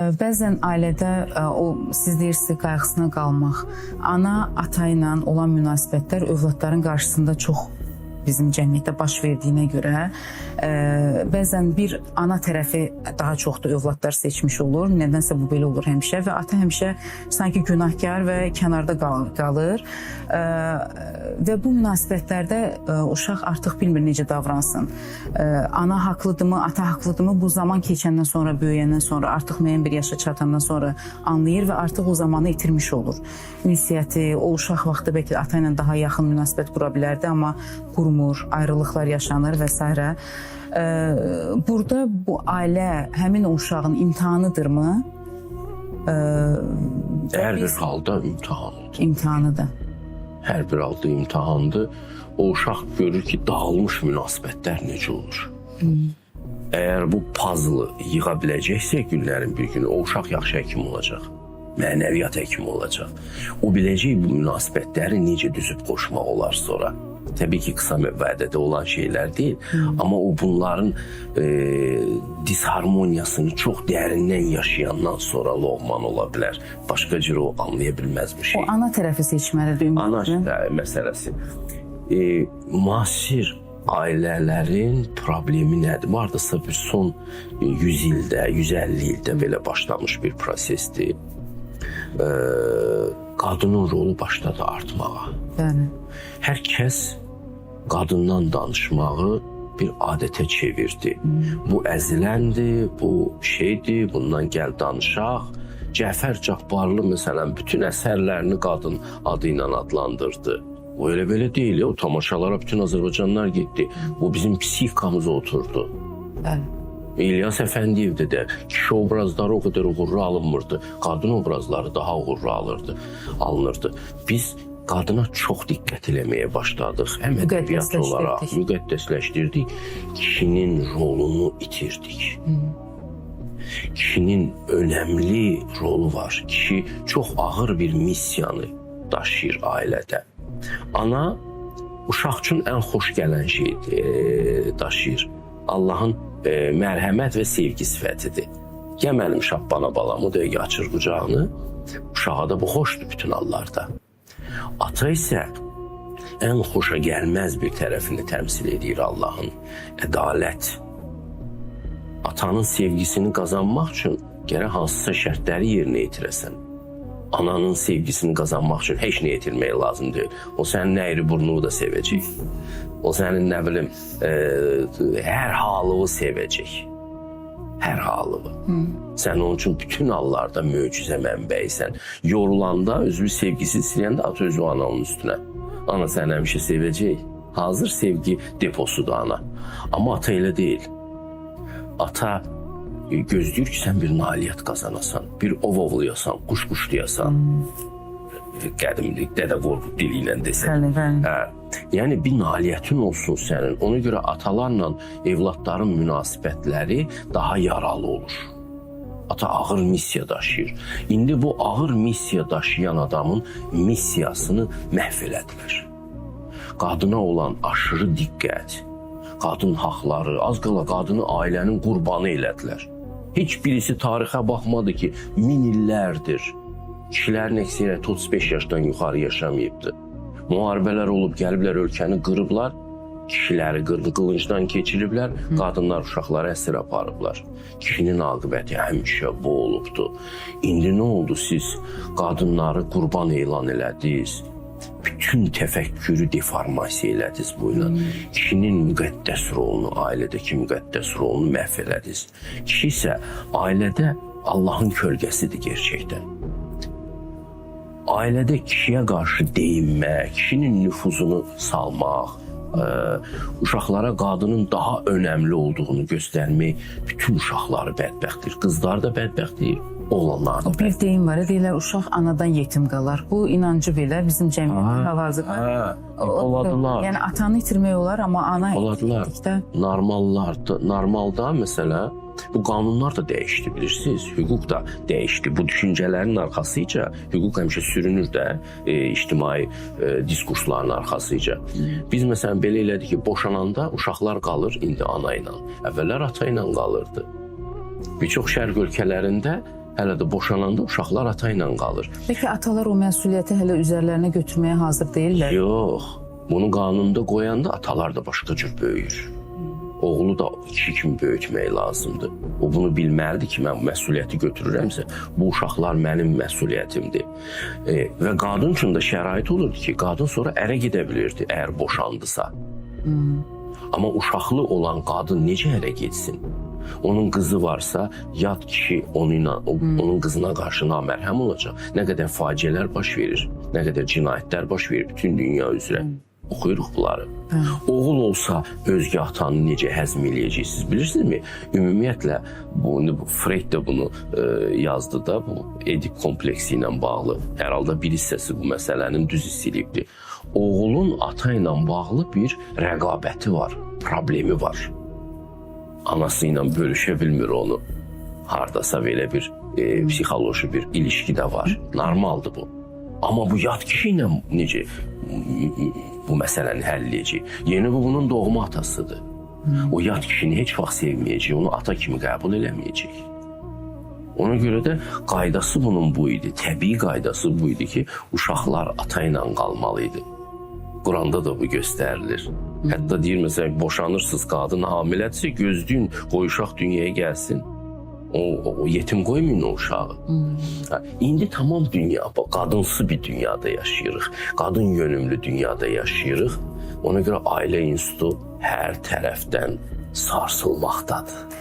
Bəzən ailədə siz deyirsiniz qayğısına qalmaq, ana ata ilə olan münasibətlər övladların qarşısında çox bizim cəmiyyətdə baş verdiyinə görə bəzən bir ana tərəfi daha çox da övladlar seçmiş olur. Nədənsə bu belə olur həmişə və ata həmişə sanki günahkar və kənarda qalır və bu münasibətlərdə uşaq artıq bilmir necə davransın. Ana haqlıdırmı, ata haqlıdırmı bu zaman keçəndən sonra, böyüyəndən sonra, artıq müəyyən bir yaşa çatandan sonra anlayır və artıq o zamanı itirmiş olur. Ünsiyyəti, o uşaq vaxtı bəlkə ata ilə daha yaxın münasibət qura bilərdi, amma qurmur, ayrılıqlar yaşanır və s. Burada bu ailə həmin o uşağın imtahanıdırmı? Hər bir halda imtahanıdır. İmtahanıdır. Hər bir halda imtahandır. O uşaq görür ki, dağılmış münasibətlər necə olur. Əgər bu puzzle yığa biləcəksə günlərin bir günü, o uşaq yaxşı həkim olacaq. Mənəviyyat həkimi olacaq. O biləcək bu münasibətləri necə düzüb qoşmaq olar sonra. Təbii ki, qısa vədədə olan şeylər deyil, amma o bunların disharmoniyasını çox dərindən yaşayandan sonra loğman ola bilər. Başqa cür o anlaya bilməz bir şey. O ana tərəfi seçməlidir. Ana məsələsi. Müasir ailələrin problemi nədir? Vardırsa bir son 100 ildə, 150 ildə belə başlamış bir prosesdir. Qadının rolu başladı artmağa. Bəli. Hər kəs qadından danışmağı bir adətə çevirdi. Bu əziləndir, bu şeydir, bundan gəl danışaq. Cəfər Cabbarlı məsələn bütün əsərlərini qadın adı ilə adlandırdı. O elə belə deyil, o tamaşalara bütün Azərbaycanlar getdi. Bu bizim psixikamıza oturdu. Bəli. İlyas Əfəndiyevdə də kişi obrazları o qədər uğurlu alınmırdı. Qadın obrazları daha uğurlu alınırdı. Biz qadına çox diqqət eləməyə başladıq. Həm ədəbiyyat olaraq müqəddəsləşdirdik. Kişinin rolunu itirdik. Kişinin önəmli rolu var. Kişi çox ağır bir missiyanı daşıyır ailədə. Ana uşaq üçün ən xoş gələn şeyi daşıyır. Allahın mərhəmət və sevgi sifətidir. Ya mənim şabbana balam o dəqiqə açır qucağını, uşağa da bu xoşdur bütün hallarda. Ata isə ən xoşa gəlməz bir tərəfini təmsil edir Allahın, ədalət. Atanın sevgisini qazanmaq üçün gərək hansısa şərtləri yerinə yetirəsən. Ananın sevgisini qazanmaq üçün heç nə yetirmək lazım deyil. O sənin əyri burnunu da sevəcək. O sənin nə bilim hər halını sevəcək. Hər halını. Sən onun üçün bütün hallarda möcüzə mənbəyisən. Yorulanda, özünü sevgisiz siləyəndə at özü ananın üstünə. Ana səni həmişə sevəcək. Hazır sevgi deposudur ana. Amma ata elə deyil. Ata gözləyir ki, sən bir nailiyyət qazanasan, bir ovovlayasan, quş-quşlayasan. Qədimlik, Dədə Qorqud dili ilə desən. Yəni bir nailiyyətin olsun sənin. Ona görə atalarla evladların münasibətləri daha yaralı olur. Ata ağır missiya daşıyır. İndi bu ağır missiya daşıyan adamın missiyasını məhv elədilər. Qadına olan aşırı diqqət, qadın haqları, az qala qadını ailənin qurbanı elədilər. Heç birisi tarixə baxmadı ki, min illərdir kişilərin əksəriyyəti 35 yaşdan yuxarı yaşamayıbdır. Müharibələr olub, gəliblər ölkəni qırıblar, kişiləri qılıncdan keçiriblər, qadınlar, uşaqları əsir aparıblar. Kişinin aqibəti həmişə bu olubdur. İndi nə oldu siz qadınları qurban elan elədiniz? Bütün təfəkkürü deformasiya elədiniz bu ilə. Kişinin müqəddəs rolunu, ailədəki müqəddəs rolunu məhv elədiniz. Kişi isə ailədə Allahın kölgəsidir gerçəkdən. Ailədə kişiyə qarşı deyinmək, kişinin nüfuzunu salmaq, uşaqlara qadının daha önəmli olduğunu göstərmək bütün uşaqları bədbəxtdir. Qızlar da bədbəxtdir, oğlanlar da bədbəxtdir. Bir deyim var, deyirlər uşaq anadan yetim qalar. Bu inancı belə bizim cəmiyyətdə hal-hazırda. Oladılar. Yəni atanı itirmək olar, amma ana etdikdə... Normalda məsələ, bu qanunlar da dəyişdi, bilirsiniz. Hüquq da dəyişdi. Bu düşüncələrin arxasıca, hüquq həmişə sürünür də ictimai diskursların arxasıca. Biz məsələn belə elədik ki, boşananda uşaqlar qalır indi ana ilə. Əvvəllər ata ilə qalırdı. Bir çox şərq ölkələrində Hələ də boşananda uşaqlar ata ilə qalır. Peki atalar o məsuliyyəti hələ üzərlərinə götürməyə hazır deyirlər? Yox, bunu qanunda qoyanda atalar da başqa cür böyür. Oğlu da kişi kimi böyütmək lazımdır. O bunu bilməlidir ki, mən məsuliyyəti götürürəmsə, bu uşaqlar mənim məsuliyyətimdir. Və qadın üçün də şərait olurdu ki, qadın sonra ərə gedə bilirdi, əgər boşandısa. Amma uşaqlı olan qadın necə ərə getsin? Onun qızı varsa, yad kişi onun qızına qarşı namərhəm olacaq. Nə qədər faciələr baş verir, nə qədər cinayətlər baş verir bütün dünya üzrə. Oxuyuruq bunları. Oğul olsa özgə atanı necə həzm eləyəcəksiniz bilirsinizmi? Ümumiyyətlə, Freud da bunu yazdı da, bu Edip kompleksi ilə bağlı. Hər halda bir hissəsi bu məsələnin düz hiss edibdir. Oğulun ata ilə bağlı bir rəqabəti var, problemi var. Anası ilə bölüşə bilmir onu. Hardasa belə bir psixoloji bir ilişki də var. Normaldır bu. Amma bu yad kişi ilə necə bu məsələni həll edəcək? Yeni bu bunun doğma atasıdır. O yad kişini heç vaxt sevməyəcək, onu ata kimi qəbul eləməyəcək. Ona görə də qaydası bunun bu idi. Təbii qaydası bu idi ki, uşaqlar ata ilə qalmalı idi. Quranda da bu göstərilir. Hətta deyir, məsələn, boşanırsınız, qadın hamilədirsə, gözləyin, qoy uşaq dünyaya gəlsin. O yetim qoymayın o uşağı. İndi tamam dünya, qadınsı bir dünyada yaşayırıq. Qadın yönümlü dünyada yaşayırıq. Ona görə ailə institutu hər tərəfdən sarsılmaqdadır.